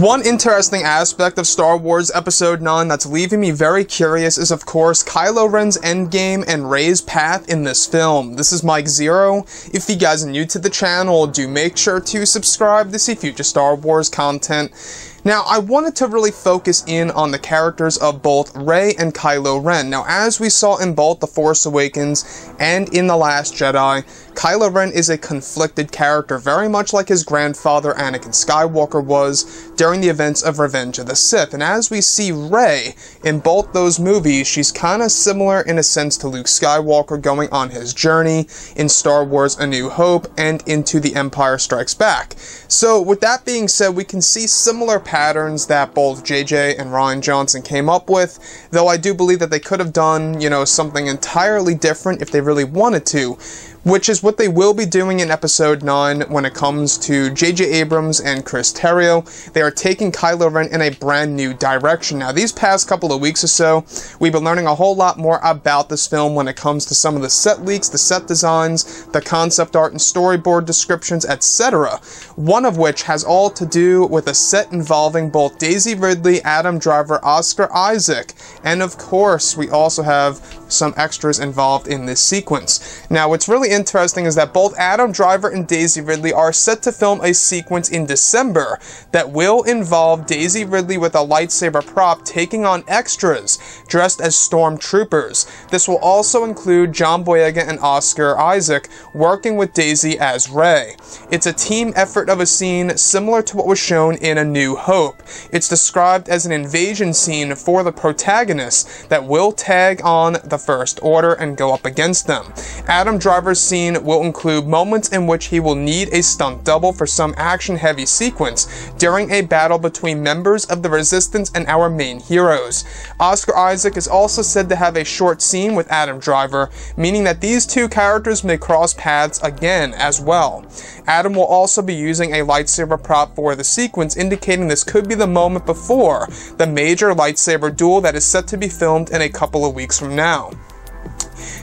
One interesting aspect of Star Wars Episode 9 that's leaving me very curious is, of course, Kylo Ren's endgame and Rey's path in this film. This is Mike Zero. If you guys are new to the channel, do make sure to subscribe to see future Star Wars content. Now, I wanted to really focus in on the characters of both Rey and Kylo Ren. Now, as we saw in both The Force Awakens and in The Last Jedi, Kylo Ren is a conflicted character, very much like his grandfather Anakin Skywalker was during the events of Revenge of the Sith. And as we see Rey in both those movies, she's kind of similar in a sense to Luke Skywalker going on his journey in Star Wars A New Hope and into The Empire Strikes Back. So, with that being said, we can see similar patterns that both JJ and Rian Johnson came up with, though I do believe that they could have done, something entirely different if they really wanted to, which is what they will be doing in Episode 9 when it comes to J.J. Abrams and Chris Terrio. They are taking Kylo Ren in a brand new direction. Now, these past couple of weeks or so, we've been learning a whole lot more about this film when it comes to some of the set leaks, the set designs, the concept art and storyboard descriptions, etc. One of which has all to do with a set involving both Daisy Ridley, Adam Driver, Oscar Isaac, and of course, we also have some extras involved in this sequence. Now, what's really interesting is that both Adam Driver and Daisy Ridley are set to film a sequence in December that will involve Daisy Ridley with a lightsaber prop taking on extras dressed as stormtroopers. This will also include John Boyega and Oscar Isaac working with Daisy as Rey. It's a team effort of a scene similar to what was shown in A New Hope. It's described as an invasion scene for the protagonists that will tag on the First Order and go up against them. Adam Driver's scene will include moments in which he will need a stunt double for some action-heavy sequence during a battle between members of the Resistance and our main heroes. Oscar Isaac is also said to have a short scene with Adam Driver, meaning that these two characters may cross paths again as well. Adam will also be using a lightsaber prop for the sequence, indicating this could be the moment before the major lightsaber duel that is set to be filmed in a couple of weeks from now.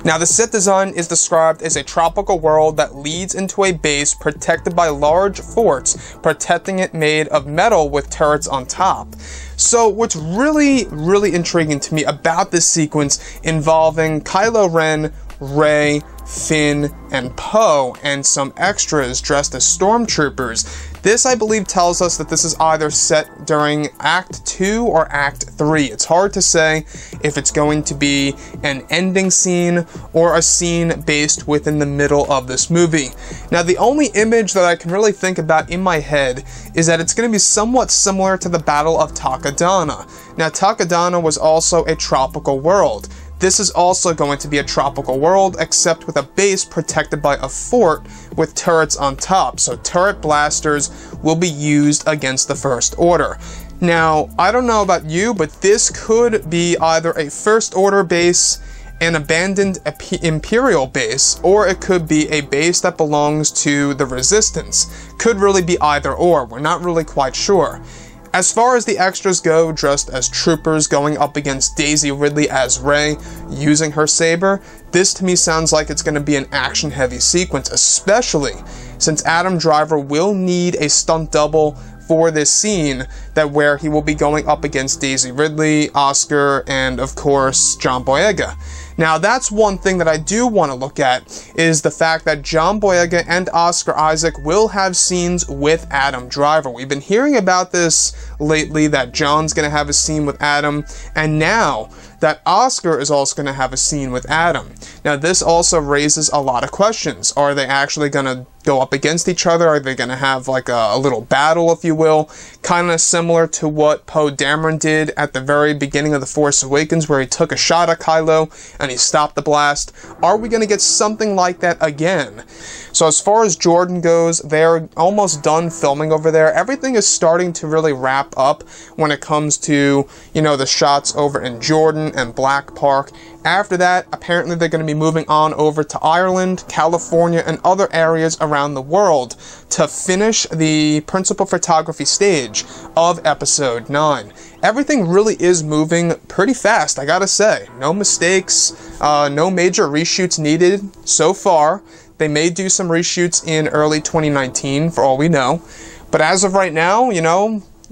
Now, the set design is described as a tropical world that leads into a base protected by large forts, protecting it made of metal with turrets on top. So, what's really intriguing to me about this sequence involving Kylo Ren, Rey, Finn, and Poe, and some extras dressed as stormtroopers. This, I believe, tells us that this is either set during Act 2 or Act 3. It's hard to say if it's going to be an ending scene or a scene based within the middle of this movie. Now, the only image that I can really think about in my head is that it's going to be somewhat similar to the Battle of Takodana. Now, Takodana was also a tropical world. This is also going to be a tropical world, except with a base protected by a fort with turrets on top, so turret blasters will be used against the First Order. Now, I don't know about you, but this could be either a First Order base, an abandoned Imperial base, or it could be a base that belongs to the Resistance. Could really be either or, we're not really quite sure. As far as the extras go, dressed as troopers going up against Daisy Ridley as Rey, using her saber, this to me sounds like it's going to be an action-heavy sequence, especially since Adam Driver will need a stunt double for this scene where he will be going up against Daisy Ridley, Oscar, and of course, John Boyega. Now, that's one thing that I do want to look at, is the fact that John Boyega and Oscar Isaac will have scenes with Adam Driver. We've been hearing about this lately, that John's going to have a scene with Adam, and now that Oscar is also going to have a scene with Adam. Now, this also raises a lot of questions. Are they actually going to go up against each other? Are they going to have like a little battle, if you will? Kind of similar to what Poe Dameron did at the very beginning of The Force Awakens, where he took a shot at Kylo and he stopped the blast. Are we going to get something like that again? So as far as Jordan goes, they're almost done filming over there. Everything is starting to really wrap up when it comes to, the shots over in Jordan and Black Park. After that, apparently they're going to be moving on over to Ireland, California, and other areas around the world to finish the principal photography stage of Episode 9. Everything really is moving pretty fast, I gotta say. No mistakes, no major reshoots needed so far. They may do some reshoots in early 2019, for all we know. But as of right now,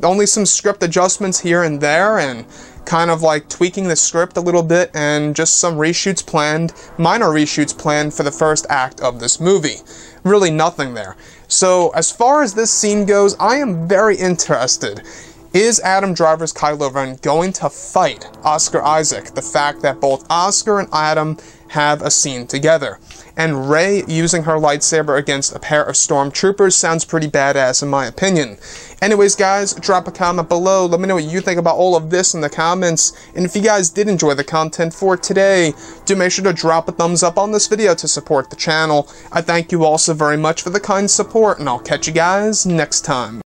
only some script adjustments here and there, and kind of like tweaking the script a little bit, and just some reshoots planned, minor reshoots planned for the first act of this movie. Really nothing there. So as far as this scene goes, I am very interested. Is Adam Driver's Kylo Ren going to fight Oscar Isaac? The fact that both Oscar and Adam have a scene together. And Rey using her lightsaber against a pair of stormtroopers sounds pretty badass in my opinion. Anyways guys, drop a comment below, let me know what you think about all of this in the comments, and if you guys did enjoy the content for today, do make sure to drop a thumbs up on this video to support the channel. I thank you all so very much for the kind support, and I'll catch you guys next time.